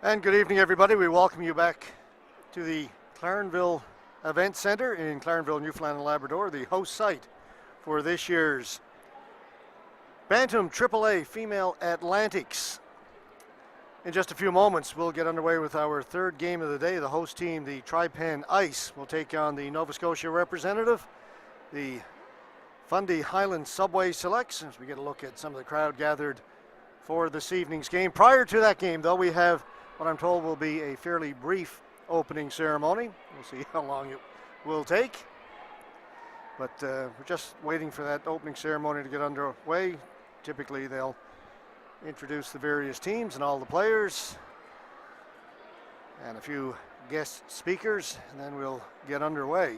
And good evening, everybody. We welcome you back to the Clarenville Event Center in Clarenville, Newfoundland and Labrador, the host site for this year's Bantam AAA Female Atlantics. In just a few moments, we'll get underway with our third game of the day. The host team, the Trypan Ice, will take on the Nova Scotia representative, the Fundy Highland Subway Selects, as we get a look at some of the crowd gathered for this evening's game. Prior to that game, though, we have what I'm told will be a fairly brief opening ceremony. We'll see how long it will take. But we're just waiting for that opening ceremony to get underway. Typically, they'll introduce the various teams and all the players and a few guest speakers, and then we'll get underway.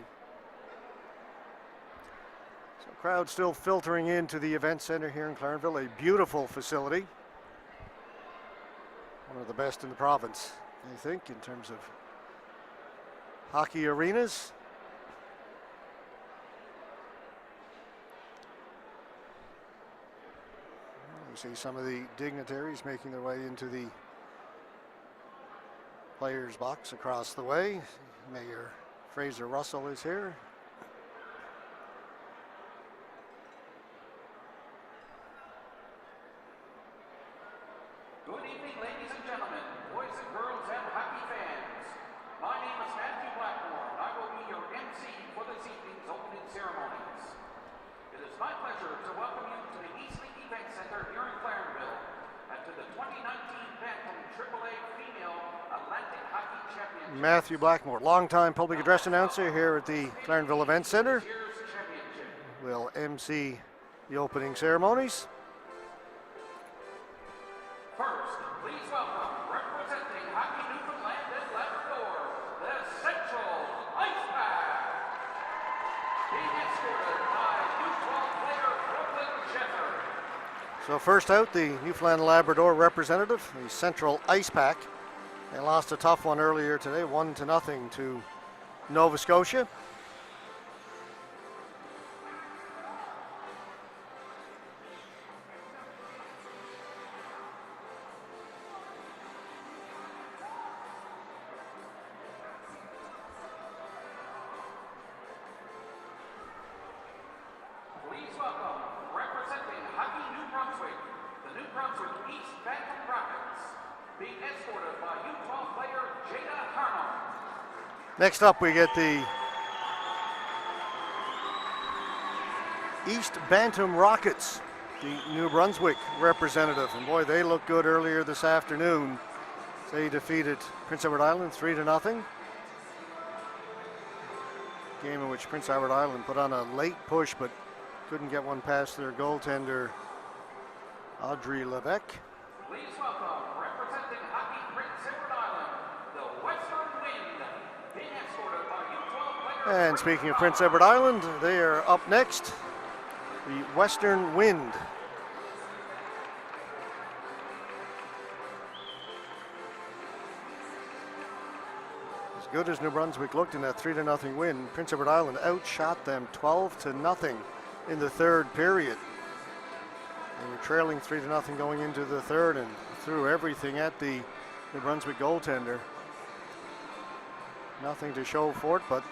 So crowd still filtering into the event center here in Clarenville, a beautiful facility. One of the best in the province, I think, in terms of hockey arenas. You see some of the dignitaries making their way into the players' box across the way. Mayor Fraser Russell is here. Good evening, ladies and gentlemen, boys and girls, and hockey fans. My name is Matthew Blackmore, and I will be your MC for this evening's opening ceremonies. It is my pleasure to welcome you to the East League Event Center here in Clarenville and to the 2019 Bantam AAA Female Atlantic Hockey Championship. Matthew Blackmore, longtime public address announcer here at the Clarenville Event Center, will MC the opening ceremonies. First, please welcome, representing Hockey Newfoundland and Labrador, the Central Ice Pack. Being escorted by U12 player Brooklyn Shepard. So first out, the Newfoundland and Labrador representative, the Central Ice Pack. They lost a tough one earlier today, 1-0 to Nova Scotia. Please welcome, representing Hockey New Brunswick, the New Brunswick East Bantam Rockets, being escorted by U12 player Jada Harnum. Next up, we get the East Bantam Rockets, the New Brunswick representative. And boy, they looked good earlier this afternoon. They defeated Prince Edward Island 3-0. Game in which Prince Edward Island put on a late push, but couldn't get one past their goaltender, Audrey Levesque. Please welcome, representing Hockey Prince Edward Island, the Western Wind, being escorted by U12 player. And speaking of Prince Edward Island, they are up next, the Western Wind. As good as New Brunswick looked in that 3-0 win, Prince Edward Island outshot them 12-0 in the third period. They were trailing 3-0 going into the third and threw everything at the New Brunswick goaltender. Nothing to show for it, but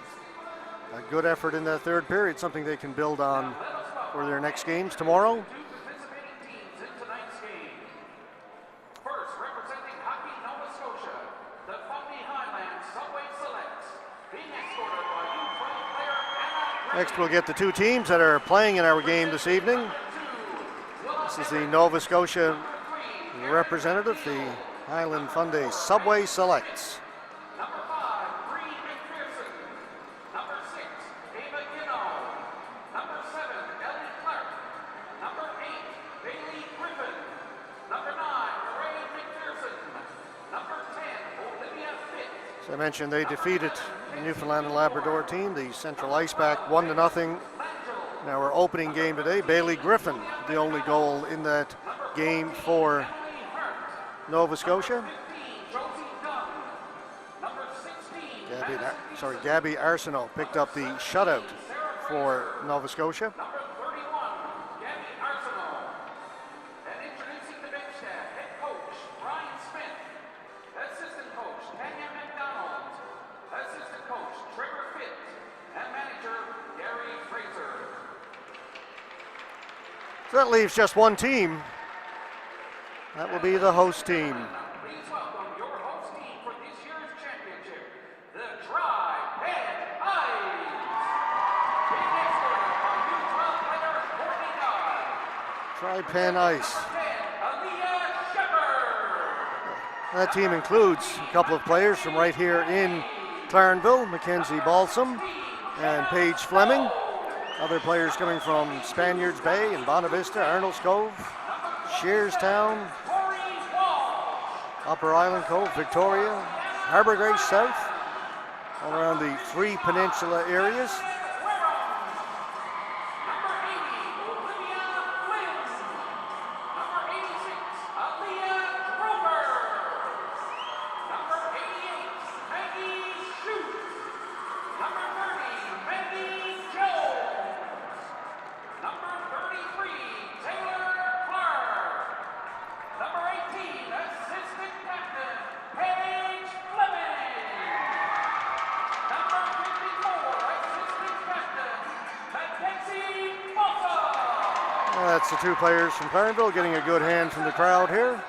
a good effort in that third period, something they can build on for their next games tomorrow. Two participating teams in tonight's game. First, representing Hockey Nova Scotia, the Fundy Highland Subway Selects, being escorted by U12 player Anna. Next, we'll get the two teams that are playing in our game this evening. This is the Nova Scotia representative, the Highland Fundy Subway Selects. Number 5, Bree McPherson. Number 6, Ava Gino. Number 7, Ellie Clark. Number 8, Bailey Griffin. Number 9, Lorraine McPherson. Number 10, Olivia Fitt. As I mentioned, they defeated the Newfoundland and Labrador team, the Central Ice Pack, 1-0. In our opening game today, Bailey Griffin, the only goal in that game for Nova Scotia. Gabby Arsenault picked up the shutout for Nova Scotia. Number 31, Gabby Arsenault. And introducing the bench staff, head coach Brian Smith. Assistant So that leaves just one team. That will be the host team. Please welcome your host team for this year's championship, the Tri-Pen Ice. Being escorted by U12 player Courtney Dodd. Tri-Pen Ice. Number 10, Aaliyah Shepherd. That team includes a couple of players from right here in Clarenville, Mackenzie Balsam and Paige Fleming. Other players coming from Spaniards Bay and Bonavista, Arnold's Cove, Shearstown, Upper Island Cove, Victoria, Harbour Grace South, all around the three peninsula areas. That's the two players from Clarenville getting a good hand from the crowd here.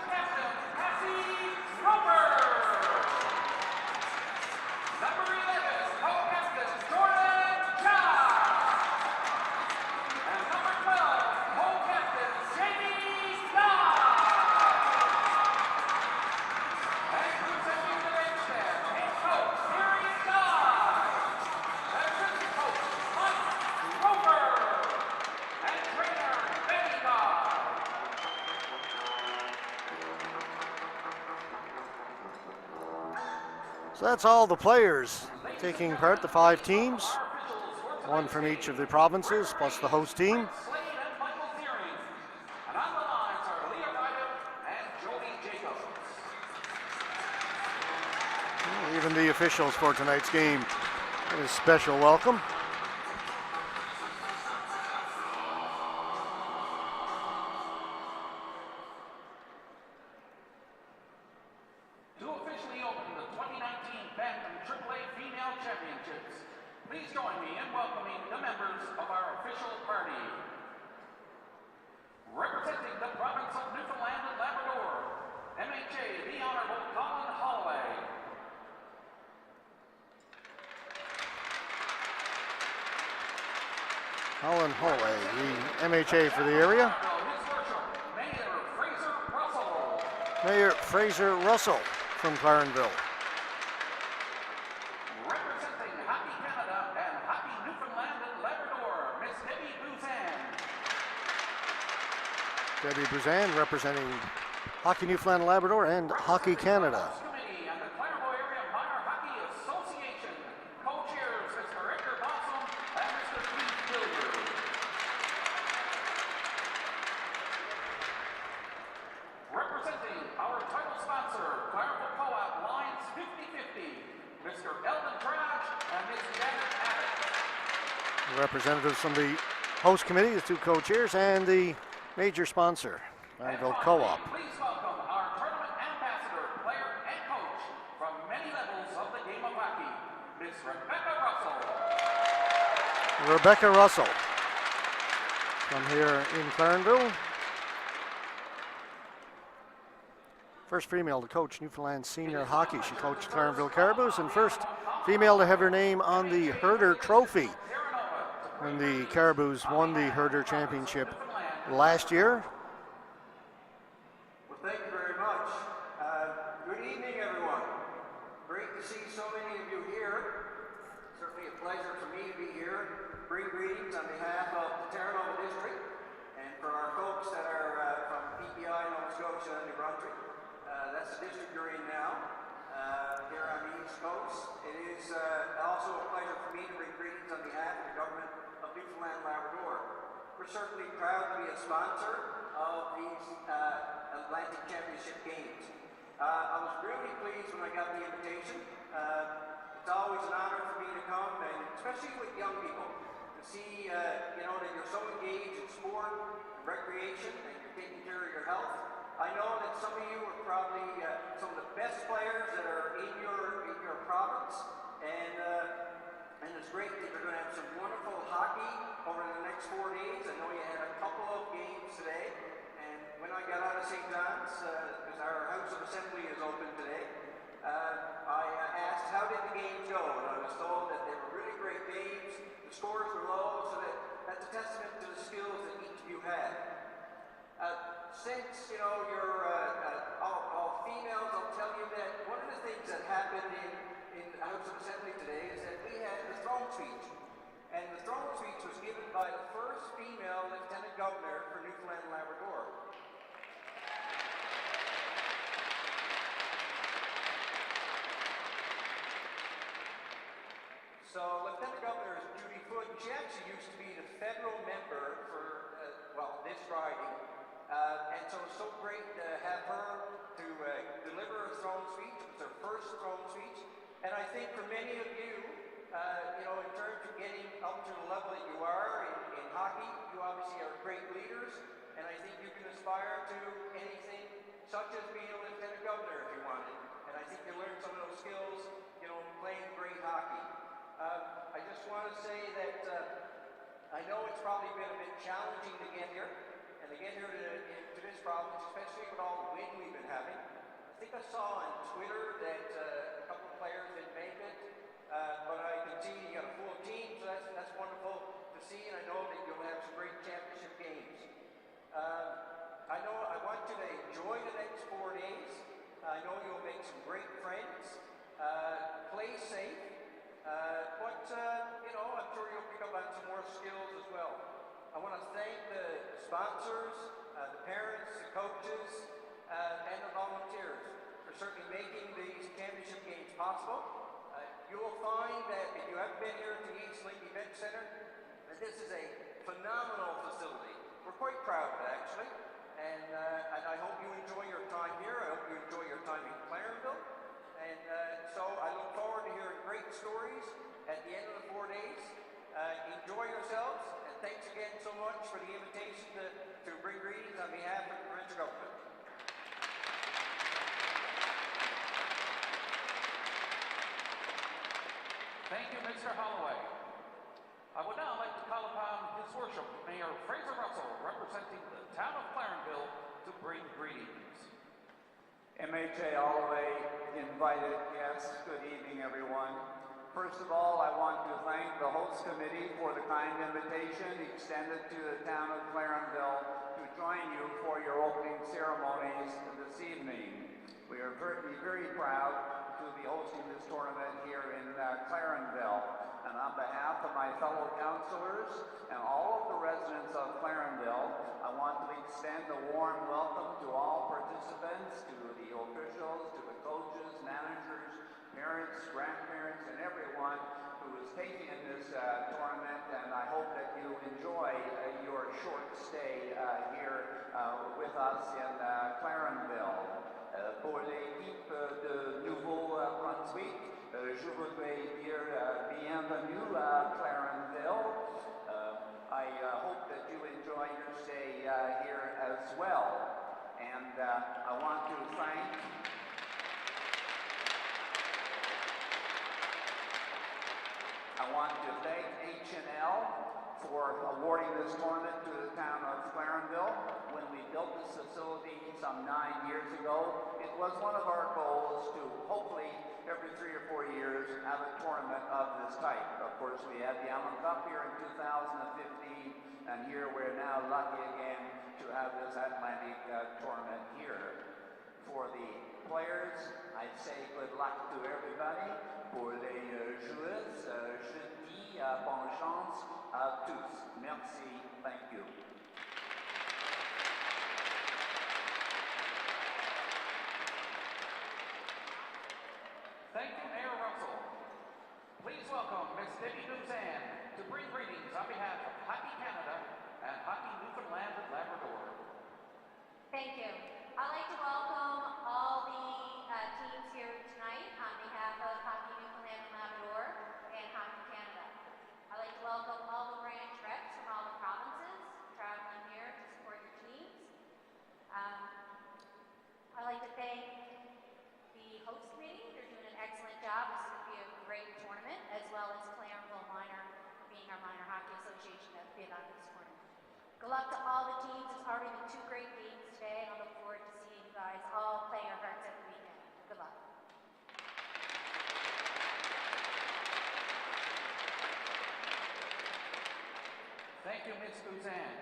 So that's all the players taking part, the 5 teams, one from each of the provinces, plus the host team. Even the officials for tonight's game get a special welcome. To officially open the 2019 Bantam AAA Female Championships, please join me in welcoming the members of our official party. Representing the province of Newfoundland and Labrador, MHA, the Honorable Colin Holloway. Colin Holloway, the MHA for the area. His Worship, Mayor Fraser Russell. Mayor Fraser Russell from Clarenville. Representing Hockey Canada and Hockey Newfoundland and Labrador, Miss Debbie Buzan. Debbie Buzan representing Hockey Newfoundland and Labrador and Hockey Canada. Committee and the Clarenville Area Minor Hockey Association. Co-chairs Mr. Edgar Balsam and Mr. Keith Gilbert. Representing our title sponsor, Clarenville Co-op Lions 50-50, Mr. Eldon Trash and Ms. Janet Abbott. Representatives from the host committee, the 2 co-chairs, and the major sponsor, Clarenville Co-op. Please welcome our tournament ambassador, player, and coach from many levels of the game of hockey, Ms. Rebecca Russell. Rebecca Russell from here in Clarenville. First female to coach Newfoundland senior hockey. She coached Clarenville Caribous, and first female to have her name on the Herder Trophy when the Caribous won the Herder Championship last year. Well, thank you very much. Good evening, everyone. Great to see so many of you here. Certainly a pleasure for me to be here. Bring greetings on behalf of the Terranova District and for our folks that are from PPI, Nova Scotia, and New Brunswick. That's the district you're in now, here on the East Coast. It is also a pleasure for me to bring greetings on behalf of the government of Newfoundland and Labrador. We're certainly proud to be a sponsor of these Atlantic Championship Games. I was really pleased when I got the invitation. It's always an honor for me to come, and especially with young people, to see that you're so engaged in sport, recreation, and you're taking care of your health. I know that some of you are probably some of the best players that are in your province, and it's great that you're going to have some wonderful hockey over the next 4 days. I know you had a couple of games when I got out of St. John's, because our House of Assembly is open today, I asked how did the games go, and I was told that they were really great games. The scores were low, so that's a testament to the skills that each of you had. Since you're all females, I'll tell you that one of the things that happened in the House of Assembly today is that we had the throne speech. And the throne speech was given by the first female Lieutenant Governor for Newfoundland and Labrador. So Lieutenant Governor is Judy Foote, and she actually used to be the federal member for, this riding. And so it's so great to have her to deliver a throne speech. It was her first throne speech. And I think for many of you, in terms of getting up to the level that you are in hockey, you obviously are great leaders, and I think you can aspire to anything such as being a lieutenant governor if you wanted. And I think you learn some of those skills, playing great hockey. I just want to say that I know it's probably been a bit challenging to get here, and to get here to this province, especially with all the wind we've been having. I think I saw on Twitter that a couple of players didn't make it. But I can see you got a full team, so that's wonderful to see, and I know that you'll have some great championship games. I want you to enjoy the next 4 days. I know you'll make some great friends. Play safe, but I'm sure you'll pick up on some more skills as well. I want to thank the sponsors, the parents, the coaches, and the volunteers for certainly making these championship games possible. You will find that if you haven't been here at the East Link Event Center, that this is a phenomenal facility. We're quite proud of it, actually, and I hope you enjoy your time here. I hope you enjoy your time in Clarenville, and so I look forward to hearing great stories at the end of the 4 days. Enjoy yourselves, and thanks again so much for the invitation to bring greetings on behalf of the provincial government. Thank you, Mr. Holloway. I would now like to call upon His Worship Mayor Fraser Russell, representing the town of Clarenville, to bring greetings. MHA Holloway, invited guests, good evening everyone. First of all, I want to thank the host committee for the kind invitation extended to the town of Clarenville to join you for your opening ceremonies this evening. We are very proud to be hosting this tournament here in Clarenville. And on behalf of my fellow councillors and all of the residents of Clarenville, I want to extend a warm welcome to all participants, to the officials, to the coaches, managers, parents, grandparents, and everyone who is taking in this tournament. And I hope that you enjoy your short stay here with us in Clarenville. Pour l'équipe de Nouveau-Brunswick, je voudrais dire bienvenue à Clarenville. I hope that you enjoy your stay here as well. And I want to thank H&L for awarding this tournament to the town of Clarenville. When we built this facility some 9 years ago, it was one of our goals to hopefully every 3 or 4 years have a tournament of this type. Of course, we had the Allen Cup here in 2015, and here we're now lucky again to have this Atlantic tournament here. For the players, I'd say good luck to everybody. Pour les joueuses, je dis bonne chance à tous. Merci. Thank you. Thank you, Mayor Russell. Please welcome Ms. Debbie Duzan to bring greetings on behalf of Hockey Canada and Hockey Newfoundland and Labrador. Thank you. I'd like to welcome all the teams here tonight on behalf of Hockey Newfoundland and Labrador and Hockey Canada. I'd like to welcome all the branch reps from all the provinces traveling here to support your teams. I'd like to thank the host committee. They're doing an excellent job. This is going to be a great tournament, as well as Clarenville Minor, being our minor hockey association, that's been on this tournament. Good luck to all the teams. It's already been 2 great games today, and I look forward to seeing you guys all play your hearts out the weekend. Good luck. Thank you, Ms. Guzan.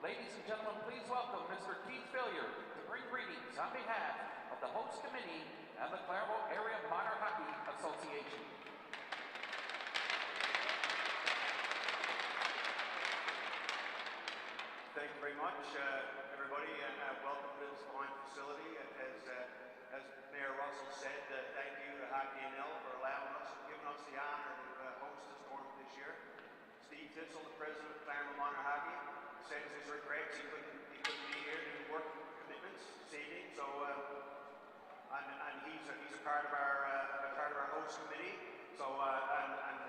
Ladies and gentlemen, please welcome Mr. Keith Fillier to bring greetings on behalf of the host committee and the Clairvaux Area Minor Hockey Association. Thank you very much, everybody, and welcome to this fine facility. As Mayor Russell said, thank you to Hockey NL for allowing us, giving us the honor to host this tournament this year. Steve Titzel, the president of Clairvaux Minor Hockey, sends his regrets. He couldn't be here due to work commitments this evening. So, and he's a part of our host committee. So, and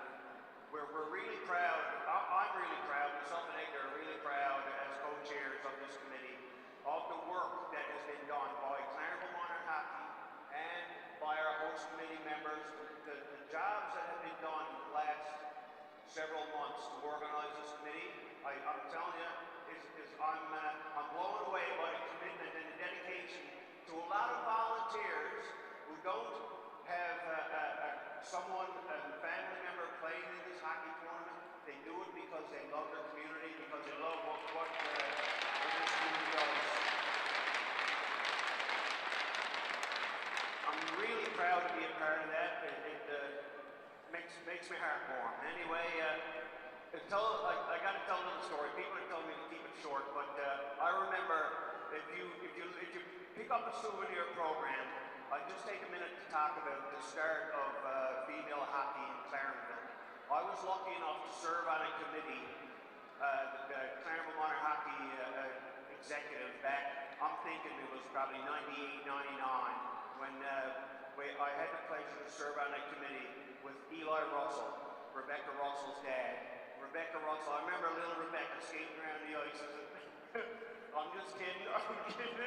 we're really proud. I'm really proud. Myself and Edgar are really proud as co-chairs of this committee of the work that has been done by Clairvaux Minor Hockey and by our host committee members. The jobs that have been done in the last several months to organize this committee, I'm telling you, I'm blown away by the commitment and the dedication to a lot of volunteers who don't have someone, a family member playing in this hockey tournament. They do it because they love their community, because they love what this community does. I'm really proud to be a part of that. It makes my heart warm. Anyway, I got to tell a little story. People are telling me to keep it short, but I remember if you pick up a souvenir program, I'd just take a minute to talk about the start of female hockey in Clarenville. I was lucky enough to serve on a committee, the Clairvaux Minor Hockey executive back, I'm thinking it was probably 98, 99, when I had the pleasure to serve on a committee with Eli Russell, Rebecca Russell's dad. Rebecca Russell, I remember little Rebecca skating around the ice. I'm just kidding, I'm kidding.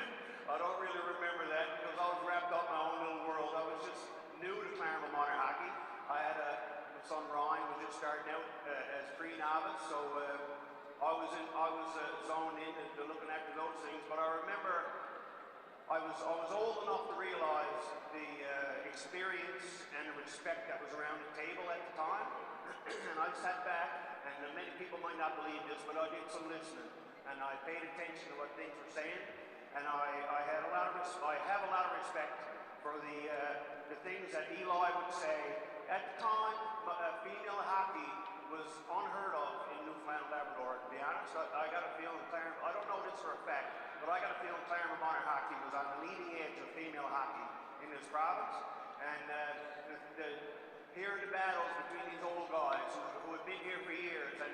I don't really remember that because I was wrapped up in my own little world. I was just new to Clairvaux Minor Hockey. I had my son Ryan was just starting out as pre-novice, so I was zoned in to looking after those things. But I remember I was old enough to realize the experience and the respect that was around the table at the time. And I sat back, and many people might not believe this, but I did some listening, and I paid attention to what things were saying, and I have a lot of respect for the things that Eli would say. At the time, female hockey was unheard of in Newfoundland and Labrador. To be honest, I got a feeling I don't know this for a fact, but I got a feeling Clairvaux Minor Hockey was on the leading edge of female hockey in this province, and hearing the battles between these old guys who have been here for years, and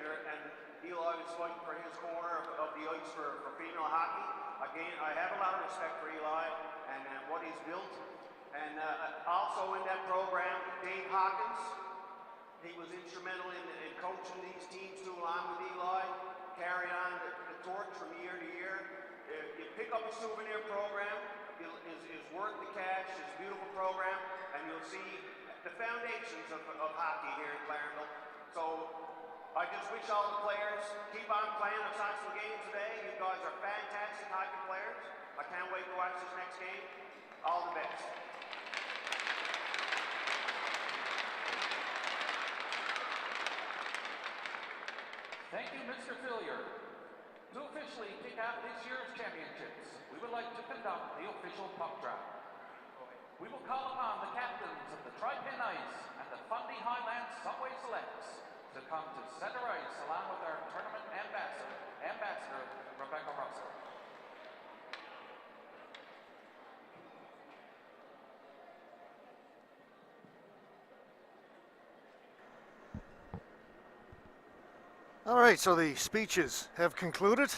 Eli was fighting for his corner of the ice for female hockey. Again, I have a lot of respect for Eli and what he's built. And also in that program, Dave Hawkins, he was instrumental in coaching these teams too, along with Eli, carrying on the torch from year to year. You pick up a souvenir program, is worth the cash, it's a beautiful program, and you'll see the foundations of hockey here in Clarenville. So I just wish all the players keep on playing the Soxham games today. You guys are fantastic hockey players. I can't wait to watch this next game. All the best. Thank you, Mr. Fillier. To officially kick off this year's championships, we would like to conduct the official puck drop. We will call upon the captains of the Tri-Pin Ice and the Fundy Highlands Subway Selects to come to center ice along with our tournament ambassador Rebecca Russell. All right, so the speeches have concluded,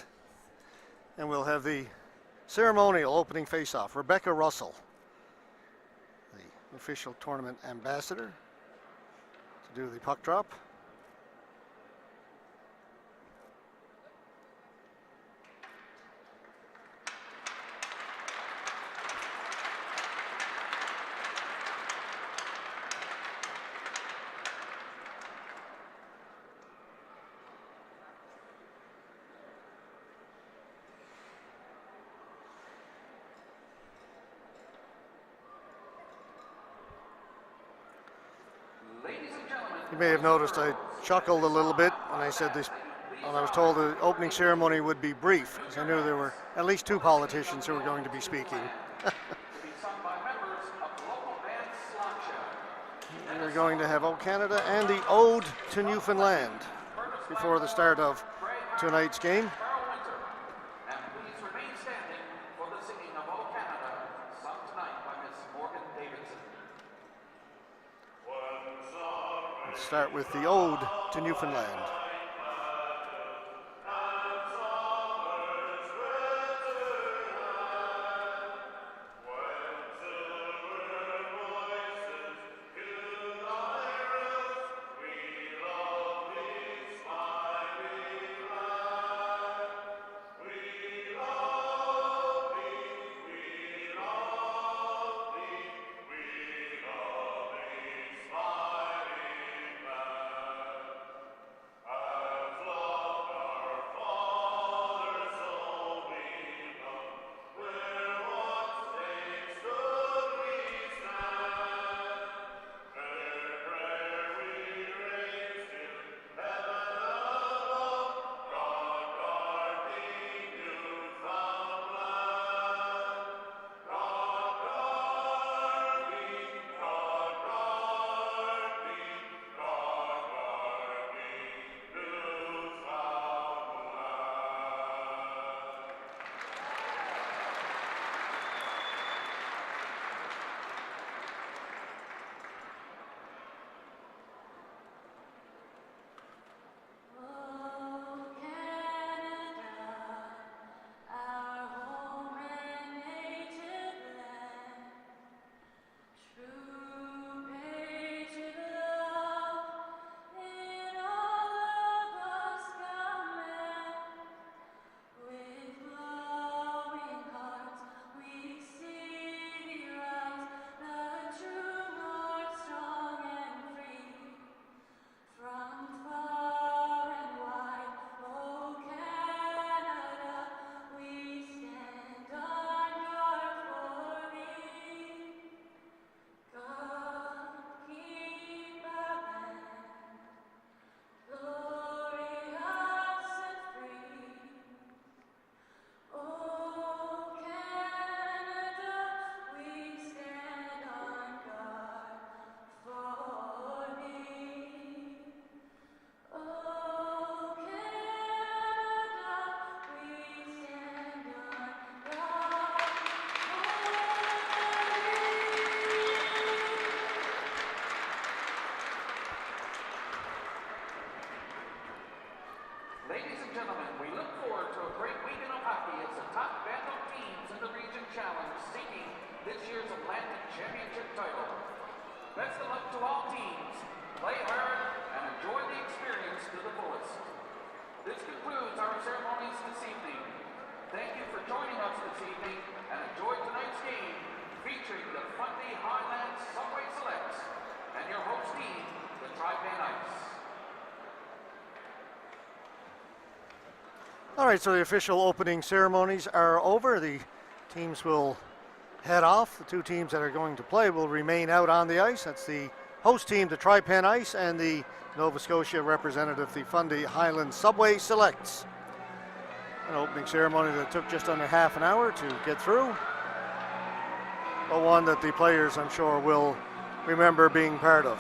and we'll have the ceremonial opening face-off. Rebecca Russell, the official tournament ambassador, to do the puck drop. Ladies and gentlemen, You may have noticed I chuckled a little bit when I said this, when I was told the opening ceremony would be brief, because I knew there were at least two politicians who were going to be speaking. to be sung by members of the local band Slacha. We're going to have O Canada and the Ode to Newfoundland before the start of tonight's game. Carol Winter. And please remain standing for the singing of O Canada, sung tonight by Miss Morgan Davidson. Let's start with the Ode to Newfoundland. Ladies and gentlemen, we look forward to a great weekend of hockey as the top Bantam teams in the region challenge seeking this year's Atlantic Championship title. Best of luck to all teams. Play hard and enjoy the experience to the fullest. This concludes our ceremonies this evening. Thank you for joining us this evening and enjoy tonight's game featuring the Fundy Highlands Subway Selects and your host team, the Tri-Pan Ice. All right, so the official opening ceremonies are over. The teams will head off. The two teams that are going to play will remain out on the ice. That's the host team, the Tri-Pan Ice, and the Nova Scotia representative, the Fundy Highlands Subway Selects. An opening ceremony that took just under half an hour to get through, but one that the players, I'm sure, will remember being part of.